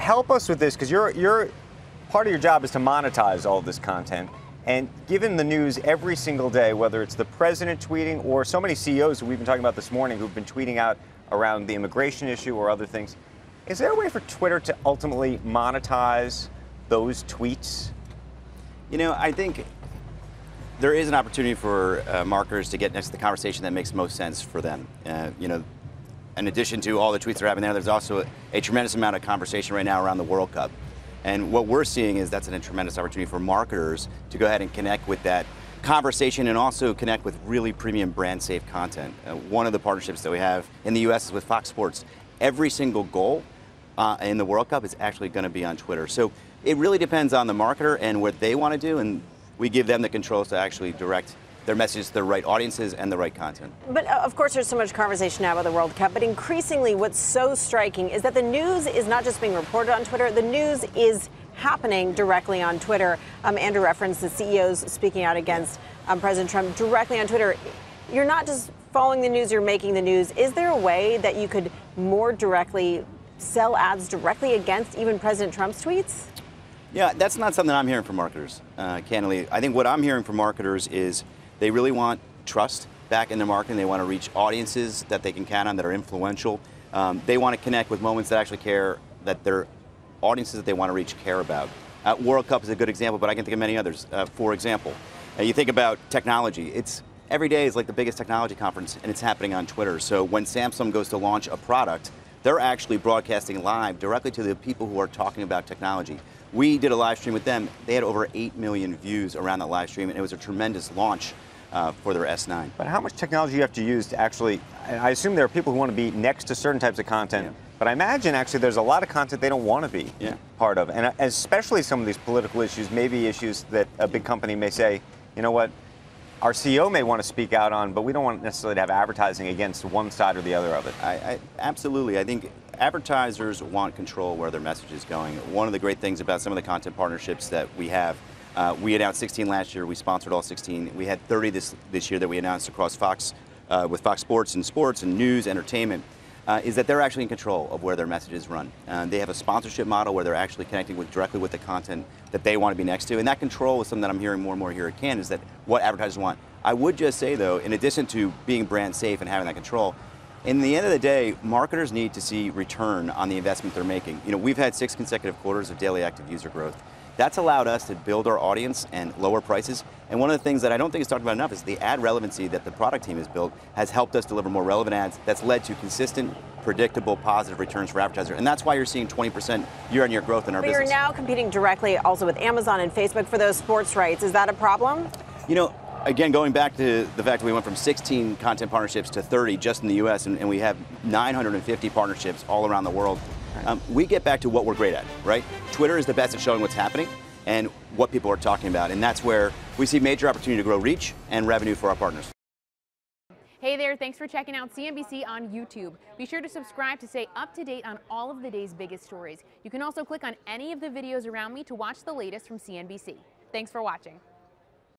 help us with this, because you're part of your job is to monetize all of this content. And given the news every single day, whether it's the president tweeting or so many CEOs who we've been talking about this morning who've been tweeting out around the immigration issue or other things, is there a way for Twitter to ultimately monetize those tweets? You know, I think there is an opportunity for marketers to get next to the conversation that makes most sense for them. You know, in addition to all the tweets that are happening there's also a tremendous amount of conversation right now around the World Cup. And what we're seeing is that's a tremendous opportunity for marketers to go ahead and connect with that conversation and also connect with really premium brand safe content. One of the partnerships that we have in the US is with Fox Sports. Every single goal in the World Cup is actually going to be on Twitter. So it really depends on the marketer and what they want to do, and we give them the controls to actually direct their messages to the right audiences and the right content. But of course there's so much conversation now about the World Cup, but increasingly what's so striking is that the news is not just being reported on Twitter, the news is happening directly on Twitter. Andrew referenced the CEOs speaking out against President Trump directly on Twitter. You're not just following the news, you're making the news. Is there a way that you could more directly sell ads directly against even President Trump's tweets? Yeah, that's not something I'm hearing from marketers, candidly. I think what I'm hearing from marketers is they really want trust back in their marketing. They want to reach audiences that they can count on, that are influential. They want to connect with moments that actually care, that their audiences that they want to reach care about. World Cup is a good example, but I can think of many others. For example, you think about technology. Every day is like the biggest technology conference, and it's happening on Twitter. So when Samsung goes to launch a product, they're actually broadcasting live directly to the people who are talking about technology. We did a live stream with them. They had over 8 million views around that live stream, and it was a tremendous launch for their S9. But how much technology do you have to use to actually, and I assume there are people who want to be next to certain types of content, yeah. But I imagine actually there's a lot of content they don't want to be part of, and especially some of these political issues, maybe issues that a big company may say, you know what, our CEO may want to speak out on, but we don't want necessarily to have advertising against one side or the other of it. Absolutely. I think advertisers want control where their message is going. One of the great things about some of the content partnerships that we have, we announced 16 last year, we sponsored all 16. We had 30 this year that we announced across Fox, with Fox Sports and news, entertainment, is that they're actually in control of where their messages run. They have a sponsorship model where they're actually connecting directly with the content that they want to be next to. And that control is something that I'm hearing more and more here at Cannes, is that what advertisers want. I would just say though, in addition to being brand safe and having that control, in the end of the day, marketers need to see return on the investment they're making. You know, we've had 6 consecutive quarters of daily active user growth. That's allowed us to build our audience and lower prices. And one of the things that I don't think is talked about enough is the ad relevancy that the product team has built has helped us deliver more relevant ads. That's led to consistent, predictable, positive returns for advertisers. And that's why you're seeing 20% year-on-year growth in our business. But you're now competing directly also with Amazon and Facebook for those sports rights. Is that a problem? You know, again, going back to the fact that we went from 16 content partnerships to 30 just in the US, and we have 950 partnerships all around the world. We get back to what we're great at, right? Twitter is the best at showing what's happening and what people are talking about, and that's where we see major opportunity to grow reach and revenue for our partners. Hey there, thanks for checking out CNBC on YouTube. Be sure to subscribe to stay up to date on all of the day's biggest stories. You can also click on any of the videos around me to watch the latest from CNBC. Thanks for watching.